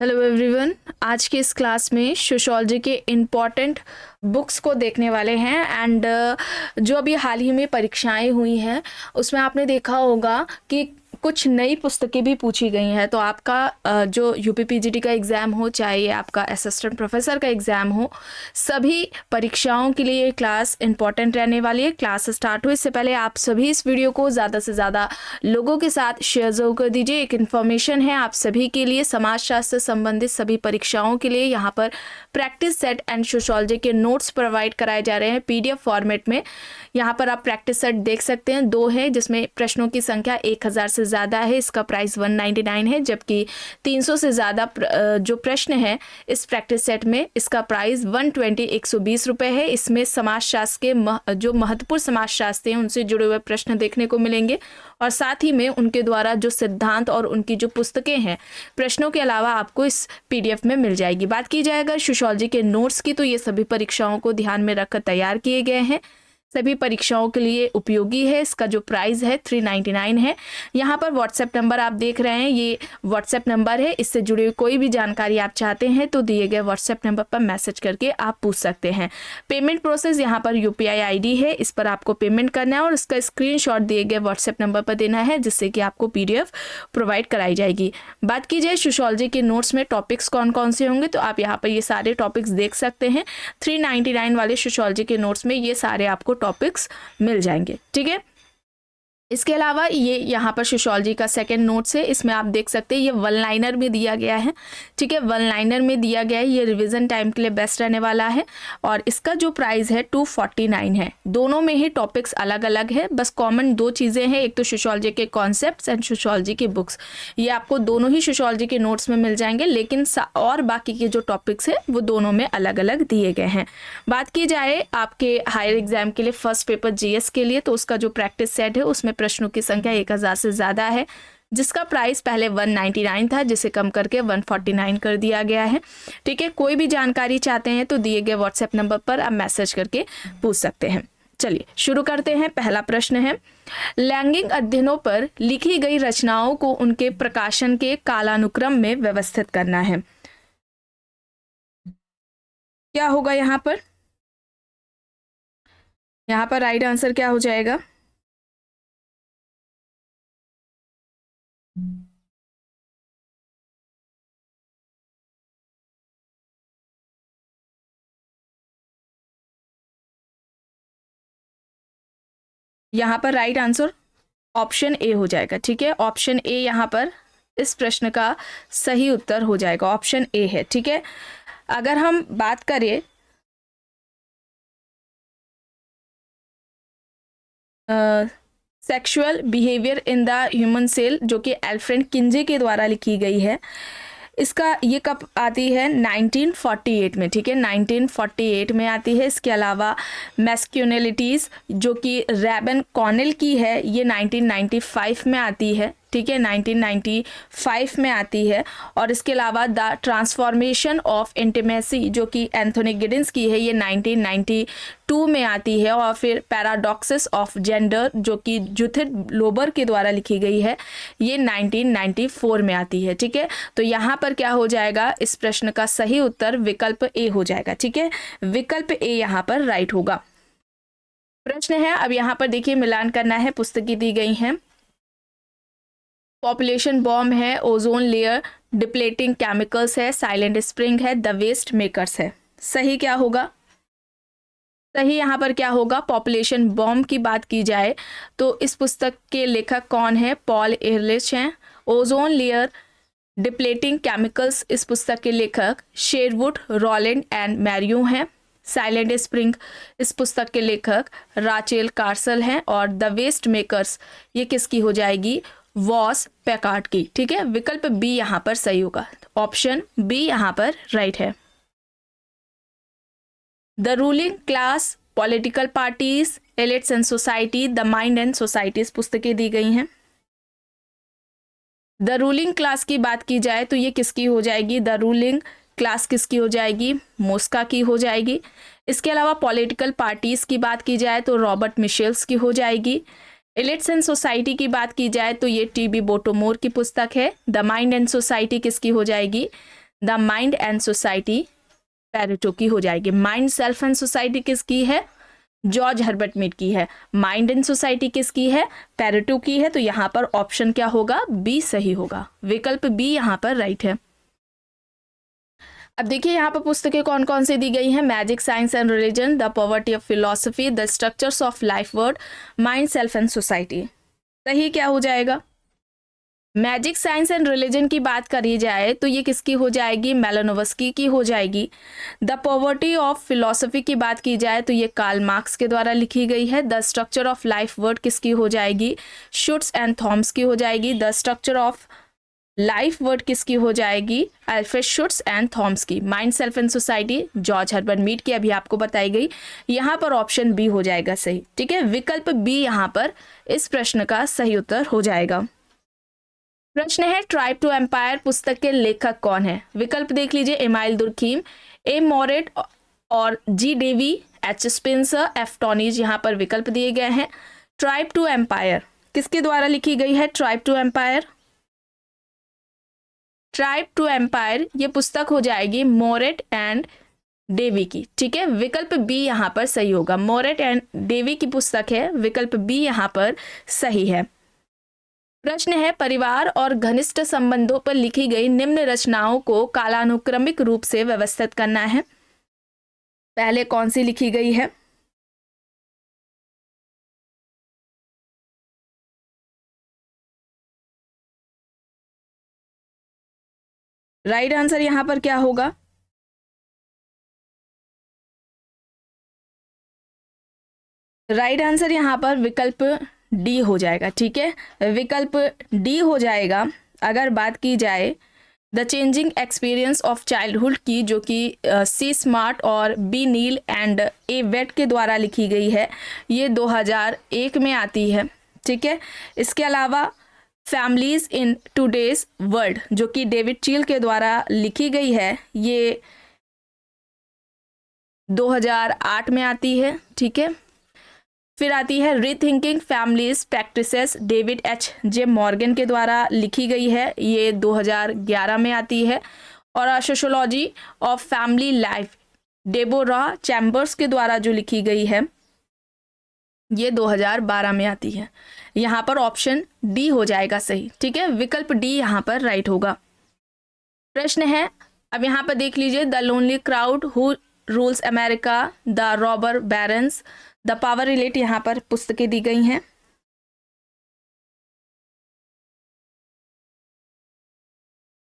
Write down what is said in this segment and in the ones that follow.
Hello everyone, आज के इस क्लास में सोशियोलॉजी के इम्पॉर्टेंट बुक्स को देखने वाले हैं। एंड जो अभी हाल ही में परीक्षाएं हुई हैं उसमें आपने देखा होगा कि कुछ नई पुस्तकें भी पूछी गई हैं। तो आपका जो यूपीपीजीटी का एग्ज़ाम हो, चाहे ये आपका असिस्टेंट प्रोफेसर का एग्ज़ाम हो, सभी परीक्षाओं के लिए ये क्लास इंपॉर्टेंट रहने वाली है। क्लास स्टार्ट हो इससे पहले आप सभी इस वीडियो को ज़्यादा से ज़्यादा लोगों के साथ शेयर ज़रूर कर दीजिए। एक इन्फॉर्मेशन है आप सभी के लिए, समाजशास्त्र से संबंधित सभी परीक्षाओं के लिए यहाँ पर प्रैक्टिस सेट एंड सोशियोलॉजी के नोट्स प्रोवाइड कराए जा रहे हैं पीडीएफ फॉर्मेट में। यहाँ पर आप प्रैक्टिस सेट देख सकते हैं, 2 है जिसमें प्रश्नों की संख्या 1000 से ज़्यादा है। इसका प्राइस 199 है, जबकि 300 से ज़्यादा जो प्रश्न है इस प्रैक्टिस सेट में, इसका प्राइस 120 रुपये है। इसमें समाजशास्त्र के जो महत्वपूर्ण समाजशास्त्र हैं उनसे जुड़े हुए प्रश्न देखने को मिलेंगे और साथ ही में उनके द्वारा जो सिद्धांत और उनकी जो पुस्तकें हैं प्रश्नों के अलावा आपको इस पीडीएफ में मिल जाएगी। बात की जाए अगर सोशियोलॉजी के नोट्स की, तो ये सभी परीक्षाओं को ध्यान में रखकर तैयार किए गए हैं, सभी परीक्षाओं के लिए उपयोगी है। इसका जो प्राइस है 399 है। यहाँ पर व्हाट्सएप नंबर आप देख रहे हैं, ये व्हाट्सएप नंबर है। इससे जुड़ी हुई कोई भी जानकारी आप चाहते हैं तो दिए गए व्हाट्सएप नंबर पर मैसेज करके आप पूछ सकते हैं। पेमेंट प्रोसेस यहाँ पर यूपीआई आईडी है, इस पर आपको पेमेंट करना है और इसका स्क्रीनशॉट दिए गए व्हाट्सएप नंबर पर देना है, जिससे कि आपको पीडीएफ प्रोवाइड कराई जाएगी। बात की जाए सोशियोलॉजी के नोट्स में टॉपिक्स कौन कौन से होंगे, तो आप यहाँ पर ये सारे टॉपिक्स देख सकते हैं। 399 वाले सोशियोलॉजी के नोट्स में ये सारे आपको टॉपिक्स मिल जाएंगे, ठीक है। इसके अलावा ये यहाँ पर सोशियोलॉजी का सेकंड नोट्स है, इसमें आप देख सकते हैं ये वन लाइनर में दिया गया है, ठीक है। वन लाइनर में दिया गया है, ये रिवीजन टाइम के लिए बेस्ट रहने वाला है और इसका जो प्राइस है 249 है। दोनों में ही टॉपिक्स अलग अलग है, बस कॉमन 2 चीज़ें हैं, एक तो सोशियोलॉजी के कॉन्सेप्ट्स एंड सोशियोलॉजी की बुक्स। ये आपको दोनों ही सोशियोलॉजी के नोट्स में मिल जाएंगे, लेकिन और बाकी के जो टॉपिक्स हैं वो दोनों में अलग अलग दिए गए हैं। बात की जाए आपके हायर एग्जाम के लिए फर्स्ट पेपर जीएस के लिए, तो उसका जो प्रैक्टिस सेट है उसमें प्रश्नों की संख्या 1000 से ज़्यादा है, जिसका प्राइस पहले 199 था, जिसे कम करके 149 कर दिया गया है, ठीक है। कोई भी जानकारी चाहते हैं तो दिए गए व्हाट्सएप नंबर पर आप मैसेज करके पूछ सकते हैं। चलिए शुरू करते हैं। पहला प्रश्न है, लैंगिक अध्ययनों पर लिखी गई रचनाओं को उनके प्रकाशन के कालानुक्रम में व्यवस्थित करना है। क्या होगा यहाँ पर? यहाँ पर राइट आंसर क्या हो जाएगा? यहाँ पर राइट आंसर ऑप्शन ए हो जाएगा, ठीक है। ऑप्शन ए यहाँ पर इस प्रश्न का सही उत्तर हो जाएगा, ऑप्शन ए है, ठीक है। अगर हम बात करें sexual behaviour in the human cell, जो कि एल्फ्रेड किंजे के द्वारा लिखी गई है, इसका ये कब आती है? 1948 में, ठीक है, 1948 में आती है। इसके अलावा मैस्क्यूलिनिटीज़ जो कि रेबन कॉनेल की है, ये 1995 में आती है, ठीक है, 1995 में आती है। और इसके अलावा द ट्रांसफॉर्मेशन ऑफ इंटीमेसी जो कि एंथोनी गिडिंस की है, ये 1992 में आती है। और फिर पैराडॉक्सिस ऑफ जेंडर जो कि जूथिड लोबर के द्वारा लिखी गई है, ये 1994 में आती है, ठीक है। तो यहाँ पर क्या हो जाएगा? इस प्रश्न का सही उत्तर विकल्प ए हो जाएगा, ठीक है। विकल्प ए यहाँ पर राइट होगा। प्रश्न है, अब यहाँ पर देखिए मिलान करना है, पुस्तकें दी गई हैं। पॉपुलेशन बॉम्ब है, ओजोन लेयर डिप्लेटिंग केमिकल्स है, साइलेंट स्प्रिंग है, द वेस्ट मेकर्स है। सही क्या होगा? सही यहाँ पर क्या होगा? पॉपुलेशन बॉम्ब की बात की जाए तो इस पुस्तक के लेखक कौन है? पॉल एहरलिच हैं। ओजोन लेयर डिप्लेटिंग केमिकल्स, इस पुस्तक के लेखक शेरवुड, रॉलैंड एंड मैरियो हैं। साइलेंट स्प्रिंग, इस पुस्तक के लेखक राचेल कार्सल हैं। और द वेस्ट मेकर्स, ये किसकी हो जाएगी? वॉस पैकार्ड की, ठीक है। विकल्प बी यहाँ पर सही होगा, ऑप्शन बी यहाँ पर राइट है। The ruling class, political parties, elites and society, the mind and societies पुस्तकें दी गई हैं। द रूलिंग क्लास की बात की जाए तो ये किसकी हो जाएगी? द रूलिंग क्लास किसकी हो जाएगी? मोस्का की हो जाएगी। इसके अलावा पॉलिटिकल पार्टीज की बात की जाए तो रॉबर्ट मिशेल्स की हो जाएगी। एलिट्स एंड सोसाइटी की बात की जाए तो ये टीबी बोटोमोर की पुस्तक है। द माइंड एंड सोसाइटी किसकी हो जाएगी? The mind and society Pareto की हो जाएगी। माइंड सेल्फ एंड सोसाइटी किसकी है? जॉर्ज हर्बर्ट मीड की है। माइंड एंड सोसाइटी किसकी है? पेरेटो की है। तो यहाँ पर ऑप्शन क्या होगा? बी सही होगा। विकल्प बी यहाँ पर राइट है। अब देखिए यहाँ पर पुस्तकें कौन कौन सी दी गई हैं। Magic, science and religion, the poverty of philosophy, the structures of life word, mind self and society. सही क्या हो जाएगा? मैजिक, साइंस एंड रिलीजन की बात करी जाए तो ये किसकी हो जाएगी? मेलानोवस्की की हो जाएगी। द पॉवर्टी ऑफ फिलोसफी की बात की जाए तो ये कार्ल मार्क्स के द्वारा लिखी गई है। The structure of life world किसकी हो जाएगी? शुट्स एंड थॉम्स की हो जाएगी। The structure of life world किसकी हो जाएगी? अल्फ्रेड शुट्स एंड थॉम्स की। Mind self and society George Herbert Mead की अभी आपको बताई गई। यहाँ पर ऑप्शन बी हो जाएगा सही। ठीक है, विकल्प बी यहाँ पर इस प्रश्न का सही उत्तर हो जाएगा। प्रश्न है ट्राइब टू एम्पायर पुस्तक के लेखक कौन है? विकल्प देख लीजिए, एमाइल दुर्खीम, ए मोरेट और जी डेवी, एच स्पेंसर, एफ टॉनीज। यहाँ पर विकल्प दिए गए हैं। ट्राइब टू एम्पायर किसके द्वारा लिखी गई है? Tribe to empire, tribe to empire ये पुस्तक हो जाएगी मोरेट एंड डेवी की। ठीक है, विकल्प बी यहाँ पर सही होगा। मोरेट एंड डेवी की पुस्तक है, विकल्प बी यहाँ पर सही है। प्रश्न है परिवार और घनिष्ठ संबंधों पर लिखी गई निम्न रचनाओं को कालानुक्रमिक रूप से व्यवस्थित करना है। पहले कौन सी लिखी गई है? राइट आंसर यहां पर क्या होगा? राइट आंसर यहां पर विकल्प डी हो जाएगा। ठीक है, विकल्प डी हो जाएगा। अगर बात की जाए the changing experience of childhood की, जो कि सी स्मार्ट और B Neale and A Wade के द्वारा लिखी गई है, ये 2001 में आती है। ठीक है, इसके अलावा फैमिलीज इन टुडेज वर्ल्ड जो कि डेविड चील के द्वारा लिखी गई है, ये 2008 में आती है। ठीक है, फिर आती है rethinking families practices, David H J Morgan के द्वारा लिखी गई है, ये 2011 में आती है। और sociology of family life Deborah chambers के द्वारा जो लिखी गई है, ये 2012 में आती है। यहाँ पर ऑप्शन डी हो जाएगा सही। ठीक है, विकल्प डी यहाँ पर राइट होगा। प्रश्न है, अब यहाँ पर देख लीजिए, the lonely crowd who rules America, the robber barons, the power relate, यहाँ पर पुस्तकें दी गई हैं।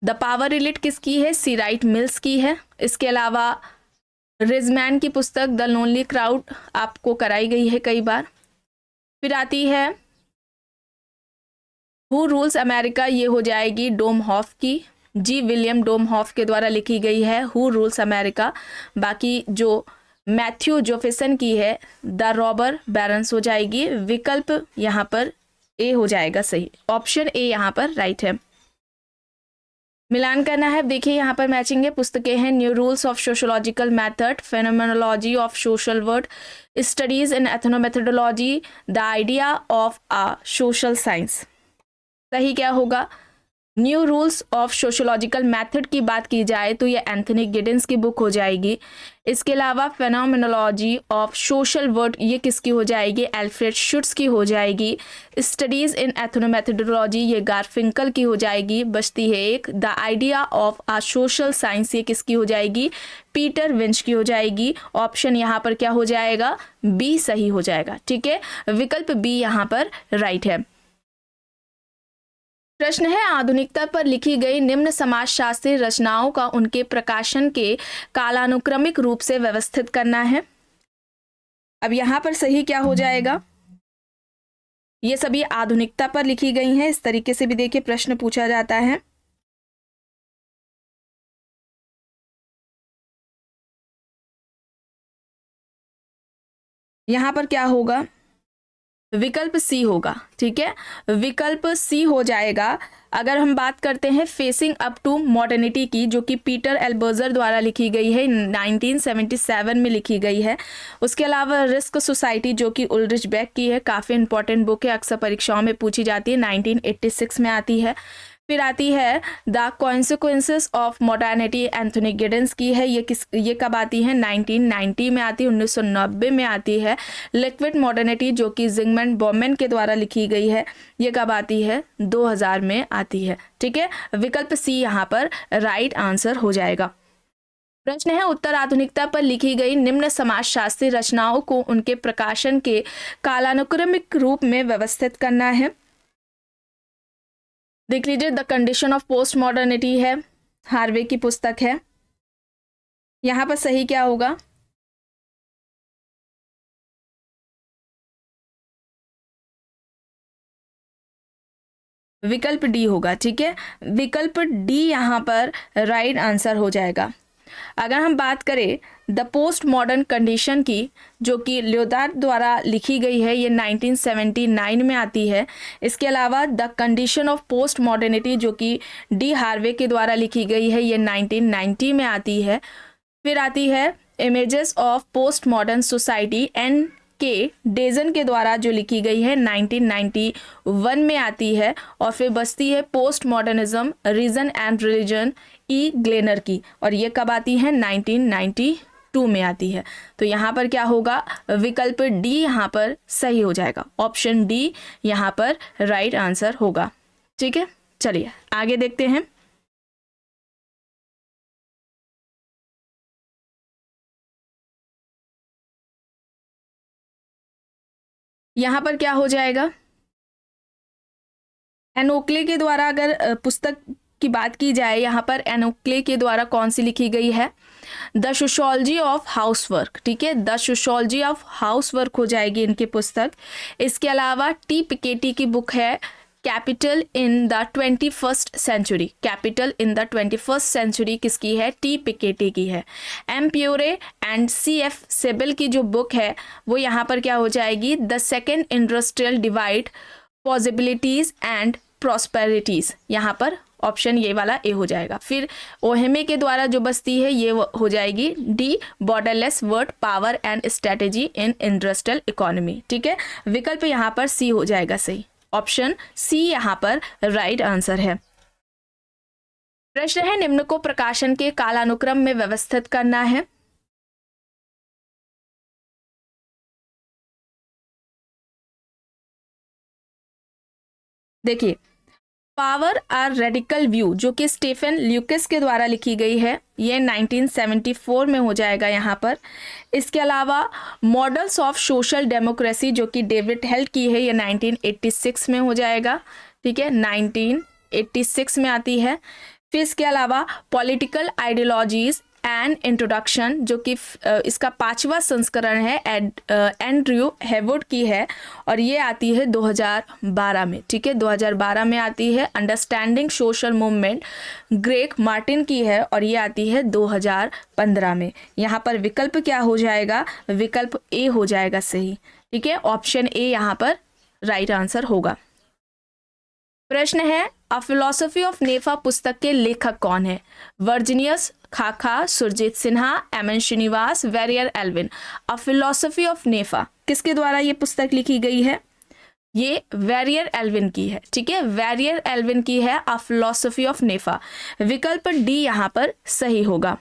द पावर रिलेट किसकी है? सी राइट मिल्स की है। इसके अलावा रिजमैन की पुस्तक द लोनली क्राउड आपको कराई गई है कई बार। फिर आती है हु रूल्स अमेरिका, ये हो जाएगी डोम हॉफ की, जी विलियम डोम हॉफ के द्वारा लिखी गई है हु रूल्स अमेरिका। बाकी जो मैथ्यू जोफेसन की है द रॉबर बैरन्स हो जाएगी। विकल्प यहाँ पर ए हो जाएगा सही। ऑप्शन ए यहाँ पर राइट है। मिलान करना है। देखिए यहाँ पर मैचिंग है। पुस्तकें हैं new rules of sociological method, phenomenology of social world, studies in ethnomethodology, the idea of a social science. सही क्या होगा? New rules of sociological method की बात की जाए तो ये एंथनी गिडेंस की बुक हो जाएगी। इसके अलावा फेनोमेनोलॉजी ऑफ सोशल वर्ड ये किसकी हो जाएगी? अल्फ्रेड शुट्स की हो जाएगी। स्टडीज इन एथनोमेथोडोलॉजी ये गारफिंकल की हो जाएगी। बचती है एक the idea of a social science, ये किसकी हो जाएगी? पीटर विंच की हो जाएगी। ऑप्शन यहाँ पर क्या हो जाएगा? बी सही हो जाएगा। ठीक है, विकल्प बी यहाँ पर राइट है। प्रश्न है आधुनिकता पर लिखी गई निम्न समाजशास्त्री रचनाओं का उनके प्रकाशन के कालानुक्रमिक रूप से व्यवस्थित करना है। अब यहाँ पर सही क्या हो जाएगा? ये सभी आधुनिकता पर लिखी गई हैं। इस तरीके से भी देखिए प्रश्न पूछा जाता है। यहाँ पर क्या होगा? विकल्प सी होगा। ठीक है, विकल्प सी हो जाएगा। अगर हम बात करते हैं फेसिंग अप टू मॉडर्निटी की, जो कि पीटर एल्बर्जर द्वारा लिखी गई है, 1977 में लिखी गई है। उसके अलावा रिस्क सोसाइटी जो कि उल्ड्रिच बेक की है, काफ़ी इंपॉर्टेंट बुक है, अक्सर परीक्षाओं में पूछी जाती है, 1986 में आती है। फिर आती है the consequences of modernity, Anthony Giddens की है। ये कब आती है? 1990 में आती है, 1990 में आती है। लिक्विड मॉडर्निटी जो कि जिगमंड बॉमैन के द्वारा लिखी गई है, ये कब आती है? 2000 में आती है। ठीक है, विकल्प सी यहाँ पर राइट आंसर हो जाएगा। प्रश्न है उत्तर आधुनिकता पर लिखी गई निम्न समाजशास्त्री रचनाओं को उनके प्रकाशन के कालानुक्रमिक रूप में व्यवस्थित करना है। देख लीजिए, the condition of post modernity है, हार्वे की पुस्तक है। यहां पर सही क्या होगा? विकल्प डी होगा। ठीक है, विकल्प डी यहां पर राइट आंसर हो जाएगा। अगर हम बात करें द पोस्ट मॉडर्न कंडीशन की, जो कि लियोदार्ड द्वारा लिखी गई है, ये 1979 में आती है। इसके अलावा the condition of post modernity जो कि डी हार्वे के द्वारा लिखी गई है, ये 1990 में आती है। फिर आती है images of post modern society N K Denzin के द्वारा जो लिखी गई है, 1991 में आती है। और फिर बचती है post modernism reason and religion E Gellner की, और ये कब आती है? 1992 में आती है। तो यहाँ पर क्या होगा? विकल्प डी यहाँ पर सही हो जाएगा। ऑप्शन डी यहाँ पर राइट आंसर होगा। ठीक है, चलिए आगे देखते हैं। यहाँ पर क्या हो जाएगा? एनोक्ले के द्वारा अगर पुस्तक की बात की जाए, यहाँ पर एनोक्ले के द्वारा कौन सी लिखी गई है? The sociology of housework. ठीक है, द सोशियोलॉजी ऑफ हाउसवर्क हो जाएगी इनकी पुस्तक। इसके अलावा टी पिकेटी की बुक है capital in the 21st century. Capital in the 21st century किसकी है? टी पिकेटी की है। M Piore and C F Sabel की जो बुक है वो यहाँ पर क्या हो जाएगी? The second industrial divide, possibilities and prosperities. यहाँ पर ऑप्शन ये वाला ए हो जाएगा। फिर ओहेमे के द्वारा जो बचती है ये हो जाएगी D, borderless world power and strategy in industrial economy. ठीक है, विकल्प यहाँ पर सी हो जाएगा सही। ऑप्शन सी यहाँ पर राइट आंसर है। प्रश्न है निम्न को प्रकाशन के कालानुक्रम में व्यवस्थित करना है। देखिए, पावर आर रेडिकल व्यू जो कि स्टीफन ल्यूकिस के द्वारा लिखी गई है, ये 1974 में हो जाएगा यहाँ पर। इसके अलावा मॉडल्स ऑफ सोशल डेमोक्रेसी जो कि डेविड हेल्ट की है, ये 1986 में हो जाएगा। ठीक है, 1986 में आती है। फिर इसके अलावा पॉलिटिकल आइडियोलॉजीज एंड इंट्रोडक्शन जो कि इसका 5वां संस्करण है, एंड्रयू हेवुड की है, और ये आती है 2012 में। ठीक है, 2012 में आती है। Understanding social movement Greg Martin की है, और ये आती है 2015 में। यहाँ पर विकल्प क्या हो जाएगा? विकल्प ए हो जाएगा सही। ठीक है, ऑप्शन ए यहाँ पर राइट आंसर होगा। प्रश्न है अ फिलोसफी ऑफ नेफा पुस्तक के लेखक कौन है? वर्जीनियस खाखा, Surajit Sinha, M N Srinivas, Verrier Elwin. A philosophy of NEFA किसके द्वारा ये पुस्तक लिखी गई है? ये वेरियर एल्विन की है। ठीक है, वेरियर एल्विन की है अ फिलोसफी ऑफ नेफा। विकल्प डी यहाँ पर सही होगा।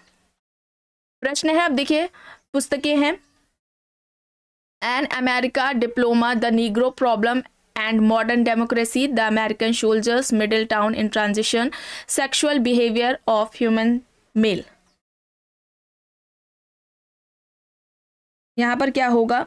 प्रश्न है, अब देखिए पुस्तकें हैं an America diploma, the Negro problem and modern democracy, the American soldiers, Middletown in transition, sexual behavior of human male। यहां पर क्या होगा?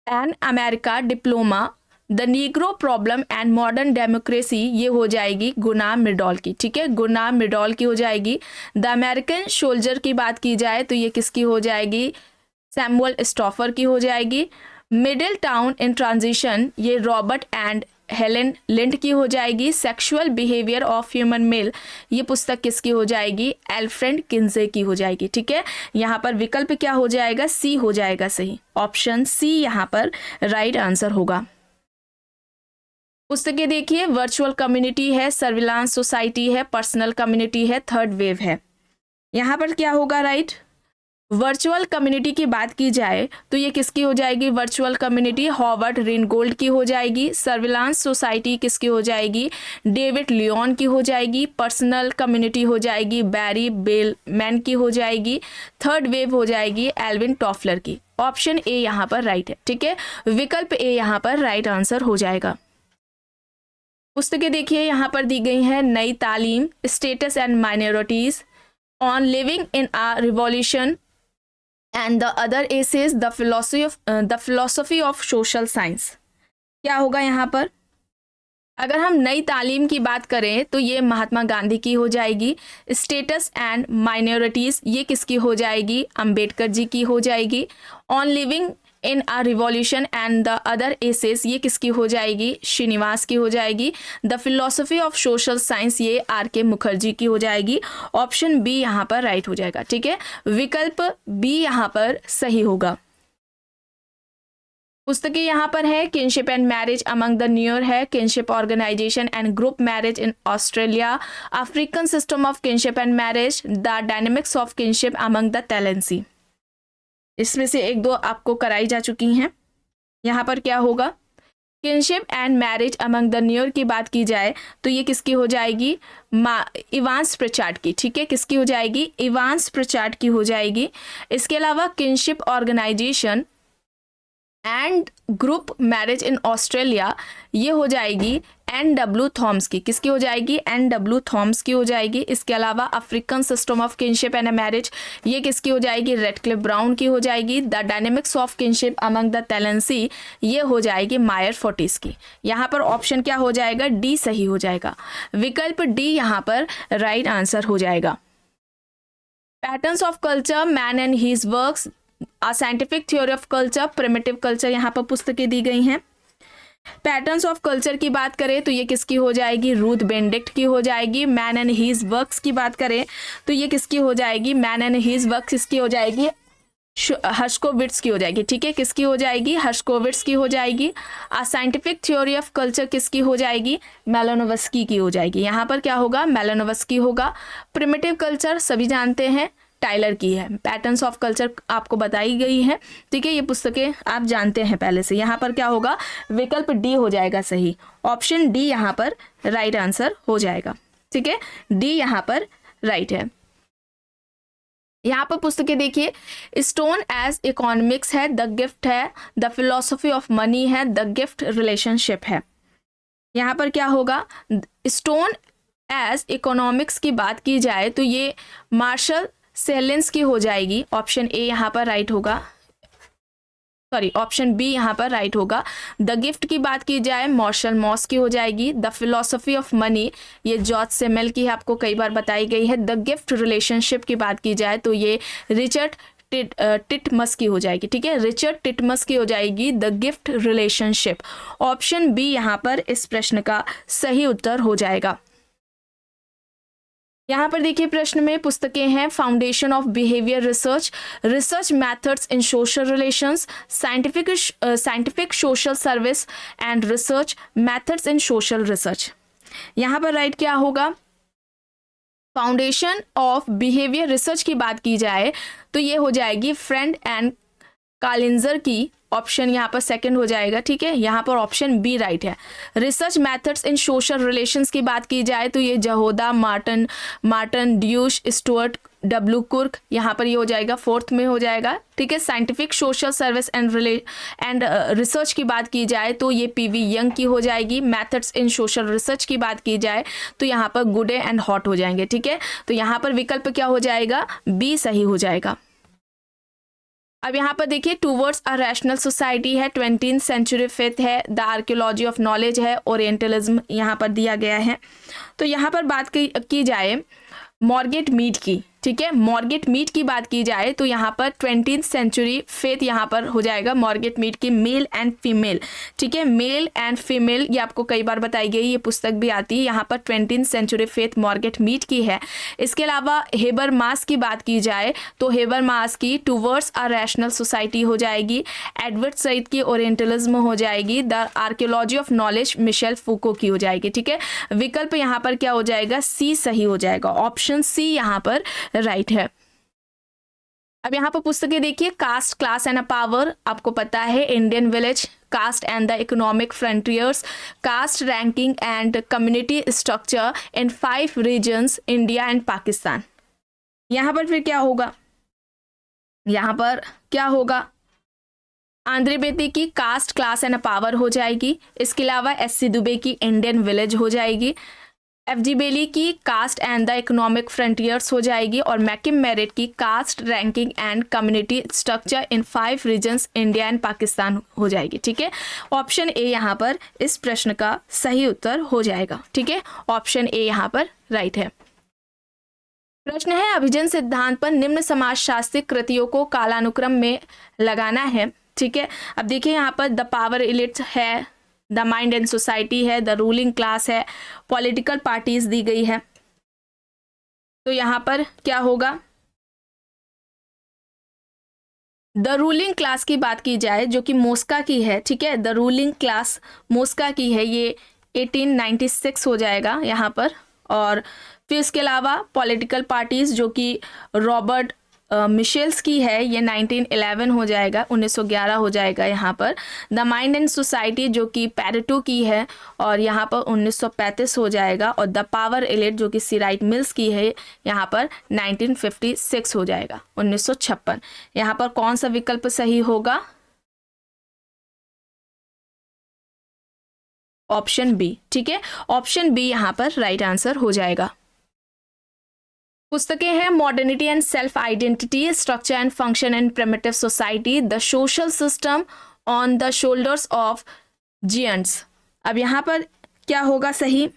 An America diploma, the Negro problem and modern democracy, ये हो जाएगी गुनाम मिडॉल की। ठीक है, गुनाम मिडॉल की हो जाएगी। द अमेरिकन सोल्जर की बात की जाए तो ये किसकी हो जाएगी? सैमुअल स्टॉफर की हो जाएगी। मिडिल टाउन इन ट्रांजिशन, ये रॉबर्ट एंड हेलेन लिंड की हो जाएगी। Sexual behaviour of human male, ये पुस्तक किसकी हो जाएगी? एल्फ्रेड किन्जे की हो जाएगी। ठीक है, यहाँ पर विकल्प क्या हो जाएगा? सी हो जाएगा सही। ऑप्शन सी यहाँ पर राइट आंसर होगा। पुस्तकें देखिए, वर्चुअल कम्युनिटी है, सर्विलांस सोसाइटी है, पर्सनल कम्युनिटी है, थर्ड वेव है। यहाँ पर क्या होगा राइट? वर्चुअल कम्युनिटी की बात की जाए तो ये किसकी हो जाएगी? वर्चुअल कम्युनिटी हॉवर्ड रेनगोल्ड की हो जाएगी। सर्विलांस सोसाइटी किसकी हो जाएगी? डेविड लियोन की हो जाएगी। पर्सनल कम्युनिटी हो जाएगी बैरी बेलमैन की हो जाएगी। थर्ड वेव हो जाएगी एल्विन टॉफलर की। ऑप्शन ए यहाँ पर राइट है, ठीक है, विकल्प ए यहाँ पर राइट आंसर हो जाएगा। पुस्तकें देखिए यहाँ पर दी गई हैं, Nai Talim, status and minorities, on living in a revolution and the other essays the philosophy of social science. क्या होगा यहाँ पर? अगर हम नई तालीम की बात करें तो ये महात्मा गांधी की हो जाएगी। स्टेटस एंड माइनॉरिटीज ये किसकी हो जाएगी? अंबेडकर जी की हो जाएगी। On living in a revolution and the other essays ये किसकी हो जाएगी? श्रीनिवास की हो जाएगी। The philosophy of social science ये आर.के. मुखर्जी की हो जाएगी। ऑप्शन बी यहाँ पर राइट हो जाएगा, ठीक है, विकल्प बी यहाँ पर सही होगा। पुस्तकें यहाँ पर है, kinship and marriage among the Nuer है, kinship organisation and group marriage in Australia, African system of kinship and marriage, the dynamics of kinship among the Tallensi. इसमें से एक दो आपको कराई जा चुकी हैं। यहाँ पर क्या होगा? Kinship and marriage among the newer की बात की जाए तो ये किसकी हो जाएगी? इवांस प्रिचार्ड की, ठीक है, किसकी हो जाएगी? इवांस प्रिचार्ड की हो जाएगी। इसके अलावा kinship organisation and group marriage in Australia ये हो जाएगी N.W. थॉम्स की, किसकी हो जाएगी? N.W. थॉम्स की हो जाएगी। इसके अलावा African system of kinship and marriage ये किसकी हो जाएगी? रेडक्लिफ ब्राउन की हो जाएगी। The dynamics of kinship among the Tallensi ये हो जाएगी मायर फोर्टिस की। यहाँ पर ऑप्शन क्या हो जाएगा? डी सही हो जाएगा, विकल्प डी यहाँ पर राइट आंसर हो जाएगा। Patterns of culture, man and his works, a scientific theory of culture, primitive culture यहाँ पर पुस्तकें दी गई हैं। पैटर्न्स ऑफ कल्चर की बात करें तो ये किसकी हो जाएगी? रूथ बेनेडिक्ट की हो जाएगी। मैन एंड हीज वर्क्स की बात करें तो ये किसकी हो जाएगी? मैन एंड हीज वर्क्स इसकी हो जाएगी हर्शकोविट्स की हो जाएगी, ठीक है, किसकी हो जाएगी? हर्शकोविट्स की हो जाएगी। अ साइंटिफिक थ्योरी ऑफ कल्चर किसकी हो जाएगी? मेलानोव्स्की की हो जाएगी। यहाँ पर क्या होगा? मेलानोव्स्की होगा। प्रिमिटिव कल्चर सभी जानते हैं टाइलर की है। पैटर्न्स ऑफ कल्चर आपको बताई गई है, ठीक है, ये पुस्तकें आप जानते हैं पहले से। यहाँ पर क्या होगा? विकल्प डी हो जाएगा सही, ऑप्शन डी यहाँ पर राइट आंसर हो जाएगा, ठीक है, डी यहाँ पर राइट है। यहाँ पर पुस्तकें देखिए, स्टोन एज इकोनॉमिक्स है, द गिफ्ट है, द फिलोसफी ऑफ मनी है, द गिफ्ट रिलेशनशिप है। यहाँ पर क्या होगा? स्टोन एज इकोनॉमिक्स की बात की जाए तो ये मार्शल सेलेंस की हो जाएगी। ऑप्शन ए यहाँ पर राइट होगा, सॉरी ऑप्शन बी यहाँ पर राइट होगा। द गिफ्ट की बात की जाए मार्शल मॉस की हो जाएगी। द फिलोसफी ऑफ मनी ये जॉर्ज सेमेल की है, आपको कई बार बताई गई है। द गिफ्ट रिलेशनशिप की बात की जाए तो ये रिचर्ड टिटमस की हो जाएगी, ठीक है, रिचर्ड टिटमस की हो जाएगी the gift relationship. Option b यहाँ पर इस प्रश्न का सही उत्तर हो जाएगा। यहाँ पर देखिए प्रश्न में पुस्तकें हैं, foundation of behaviour research, research methods in social relations, scientific social service and research methods in social research. यहाँ पर राइट क्या होगा? फाउंडेशन ऑफ बिहेवियर रिसर्च की बात की जाए तो ये हो जाएगी फ्रेंड एंड कालिंजर की। ऑप्शन यहाँ पर सेकंड हो जाएगा, ठीक है, यहाँ पर ऑप्शन बी राइट है। Research methods in social relations की बात की जाए तो ये जहोदा, मार्टन ड्यूश, स्टुअर्ट, डब्ल्यू कुर्क, यहाँ पर ये हो जाएगा फोर्थ में हो जाएगा, ठीक है। Scientific social service and research की बात की जाए तो ये पीवी यंग की हो जाएगी। मेथड्स इन सोशल रिसर्च की बात की जाए तो यहाँ पर गुडे एंड हॉट हो जाएंगे, ठीक है, तो यहाँ पर विकल्प क्या हो जाएगा? बी सही हो जाएगा। अब यहाँ पर देखिए, टूवर्ड्स अ रैशनल सोसाइटी है, 20th सेंचुरी फेथ है, द आर्कियोलॉजी ऑफ नॉलेज है, ओरिएंटलिज्म यहाँ पर दिया गया है। तो यहाँ पर बात की जाए मॉर्गेट मीड की, ठीक है, मॉर्गेट मीड की बात की जाए तो यहाँ पर 20th सेंचुरी फेथ यहाँ पर हो जाएगा मॉर्गेट मीड की मेल एंड फीमेल, ठीक है, मेल एंड फीमेल ये आपको कई बार बताई गई, ये पुस्तक भी आती है। यहाँ पर 20th century faith mortgage Mead की है। इसके अलावा हेबर मास की बात की जाए तो हेबर मास की टूवर्ड्स अ रैशनल सोसाइटी हो जाएगी। एडवर्ड सईद की ओरिएंटलिज्म हो जाएगी। The archaeology of knowledge Michel Foucault की हो जाएगी, ठीक है। विकल्प यहाँ पर क्या हो जाएगा? सी सही हो जाएगा, ऑप्शन सी यहाँ पर राइट है। अब यहाँ पर पुस्तकें देखिए, caste, class and a power, आपको पता है, Indian village, caste and the economic frontiers, caste ranking and community structure in 5 regions, India and Pakistan. यहाँ पर फिर क्या होगा, यहाँ पर क्या होगा, आंद्रे बेती की कास्ट, क्लास एंड पावर हो जाएगी। इसके अलावा एस.सी. दुबे की इंडियन विलेज हो जाएगी। एफ.जी. बेली की caste and the economic frontiers हो जाएगी। और मैकिम मेरिट की caste ranking and community structure in 5 regions, India and Pakistan हो जाएगी। ठीक है, ऑप्शन ए यहाँ पर इस प्रश्न का सही उत्तर हो जाएगा। ठीक है, ऑप्शन ए यहाँ पर राइट है। प्रश्न है, अभिजन सिद्धांत पर निम्न समाजशास्त्रीय कृतियों को कालानुक्रम में लगाना है। ठीक है, अब देखिए यहाँ पर द पावर इलिट है, द माइंड एंड सोसाइटी है, द रूलिंग क्लास है, पॉलिटिकल पार्टीज दी गई है। तो यहाँ पर क्या होगा, द रूलिंग क्लास की बात की जाए जो कि मोस्का की है। ठीक है, द रूलिंग क्लास मोस्का की है, ये 1896 हो जाएगा यहाँ पर। और फिर इसके अलावा पॉलिटिकल पार्टीज जो कि रॉबर्ट मिशेल्स की है, ये 1911 हो जाएगा, 1911 हो जाएगा यहाँ पर। द माइंड एंड सोसाइटी जो कि पैरेटो की है, और यहाँ पर 1935 हो जाएगा। और द पावर इलिट जो कि सी राइट मिल्स की है, यहाँ पर 1956 हो जाएगा, 1956। यहाँ पर कौन सा विकल्प सही होगा, ऑप्शन बी। ठीक है, ऑप्शन बी यहाँ पर राइट आंसर हो जाएगा। पुस्तकें हैं, modernity and self identity, structure and function and primitive society, the social system on the shoulders of giants. अब यहाँ पर क्या होगा सही,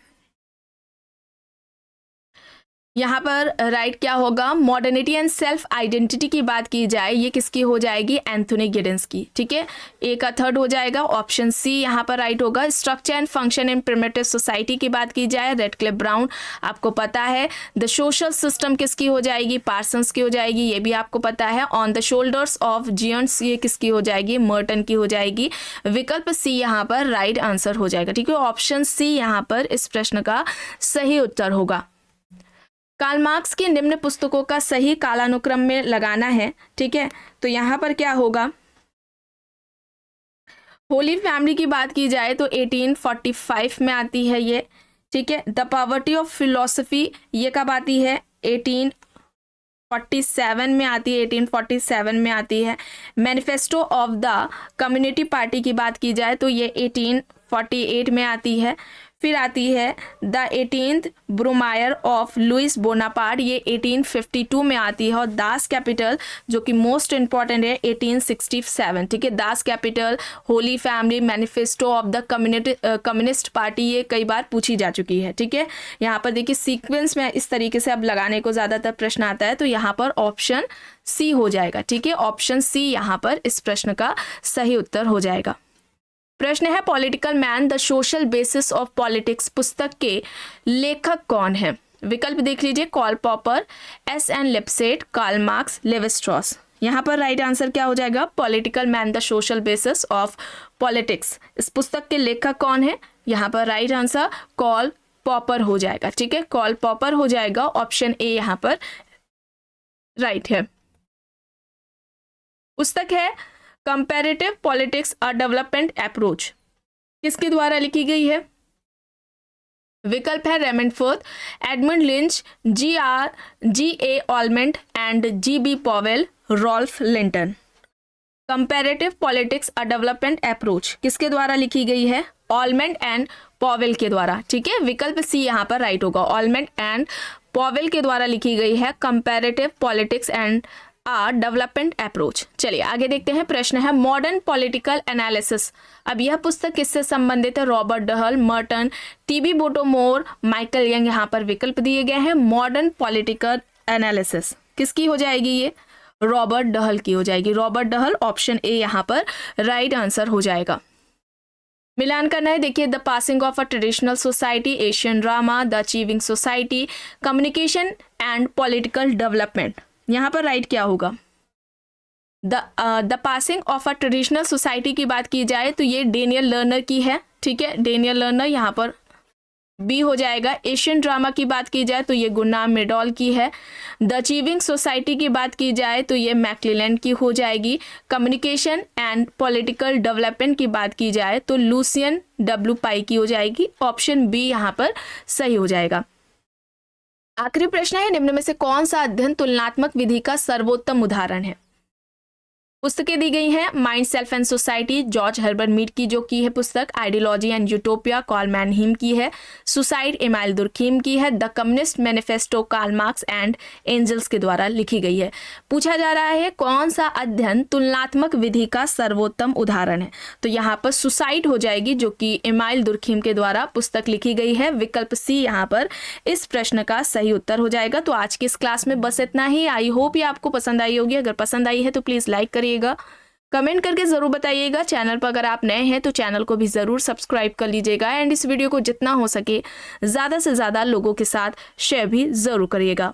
यहाँ पर राइट क्या होगा, मॉडर्निटी एंड सेल्फ आइडेंटिटी की बात की जाए, ये किसकी हो जाएगी, एंथोनी गिडेंस की। ठीक है, ए का थर्ड हो जाएगा, ऑप्शन सी यहाँ पर राइट होगा। Structure and function in primitive society की बात की जाए, रेडक्लिफ ब्राउन, आपको पता है। द सोशल सिस्टम किसकी हो जाएगी, पार्सन्स की हो जाएगी, ये भी आपको पता है। ऑन द शोल्डर्स ऑफ जियंट्स, ये किसकी हो जाएगी, मर्टन की हो जाएगी। विकल्प सी यहाँ पर राइट आंसर हो जाएगा। ठीक है, ऑप्शन सी यहाँ पर इस प्रश्न का सही उत्तर होगा। कार्ल मार्क्स की निम्न पुस्तकों का सही कालानुक्रम में लगाना है। ठीक है, तो यहाँ पर क्या होगा, होली फैमिली की बात की जाए तो 1845 में आती है ये। ठीक है, द पॉवर्टी ऑफ फिलोसफी ये कब आती है, 1847 में आती है, 1847 में आती है। Manifesto of the community party की बात की जाए तो ये 1848 में आती है। फिर आती है the 18th Brumaire of Louis Bonaparte, ये 1852 में आती है। और दास कैपिटल जो कि मोस्ट इंपॉर्टेंट है, 1867। ठीक है, Das Kapital, Holi family, manifesto of the communist party, ये कई बार पूछी जा चुकी है। ठीक है, यहाँ पर देखिए सीक्वेंस में इस तरीके से अब लगाने को ज़्यादातर प्रश्न आता है, तो यहाँ पर ऑप्शन सी हो जाएगा। ठीक है, ऑप्शन सी यहाँ पर इस प्रश्न का सही उत्तर हो जाएगा। प्रश्न है, political man the social basis of politics पुस्तक के लेखक कौन है। विकल्प देख लीजिए, Karl Popper, S N. Lipset, Karl Marx, Levi Strauss. यहाँ पर राइट आंसर क्या हो जाएगा, political man the social basis of politics, इस पुस्तक के लेखक कौन है, यहाँ पर राइट आंसर कार्ल पॉपर हो जाएगा। ठीक है, कार्ल पॉपर हो जाएगा, ऑप्शन ए यहाँ पर राइट है। पुस्तक है comparative politics a development approach, किसके द्वारा लिखी गई है। विकल्प है Raymond Ford, Edmund Lynch, G.A. Almond and G.B. Powell, Ralph Linton. Comparative politics a development approach किसके द्वारा लिखी गई है, ऑलमेंट एंड पॉवेल के द्वारा। ठीक है, विकल्प सी यहाँ पर राइट होगा, ऑलमेंट एंड पॉवेल के द्वारा लिखी गई है comparative politics and development approach. चलिए आगे देखते हैं। प्रश्न है, मॉडर्न पॉलिटिकल एनालिसिस, अब यह पुस्तक किससे संबंधित है, Robert Dahl, Merton, T B. Bottomore, Michael Young. यहाँ पर विकल्प दिए गए हैं। मॉडर्न पॉलिटिकल एनालिसिस किसकी हो जाएगी, ये रॉबर्ट डहल की हो जाएगी, रॉबर्ट डहल, ऑप्शन ए यहाँ पर राइट आंसर हो जाएगा। मिलान करना है, देखिए, the passing of a traditional society, Asian drama, the achieving society, communication and political development. यहाँ पर राइट क्या होगा, the passing of a traditional society की बात की जाए तो ये डेनियल लर्नर की है। ठीक है, डेनियल लर्नर यहाँ पर बी हो जाएगा। एशियन ड्रामा की बात की जाए तो ये गुरनाम मेडॉल की है। द अचीविंग सोसाइटी की बात की जाए तो ये मैक्लेलैंड की हो जाएगी। कम्युनिकेशन एंड पॉलिटिकल डेवलपमेंट की बात की जाए तो लुसियन डब्ल्यू पाई की हो जाएगी। ऑप्शन बी यहाँ पर सही हो जाएगा। आखिरी प्रश्न है, निम्न में से कौन सा अध्ययन तुलनात्मक विधि का सर्वोत्तम उदाहरण है? पुस्तकें दी गई हैं, mind self and society George Herbert Mead की जो की है पुस्तक, ideology and utopia Karl Mannheim की है, सुसाइड इमाइल दुर्खीम की है, the communist manifesto Karl Marx and Engels के द्वारा लिखी गई है। पूछा जा रहा है कौन सा अध्ययन तुलनात्मक विधि का सर्वोत्तम उदाहरण है, तो यहाँ पर सुसाइड हो जाएगी जो कि इमाइल दुर्खीम के द्वारा पुस्तक लिखी गई है। विकल्प सी यहाँ पर इस प्रश्न का सही उत्तर हो जाएगा। तो आज की इस क्लास में बस इतना ही। आई होप ये आपको पसंद आई होगी। अगर पसंद आई है तो प्लीज़ लाइक करिए, कमेंट करके जरूर बताइएगा। चैनल पर अगर आप नए हैं तो चैनल को भी जरूर सब्सक्राइब कर लीजिएगा एंड इस वीडियो को जितना हो सके ज़्यादा से ज़्यादा लोगों के साथ शेयर भी जरूर करिएगा।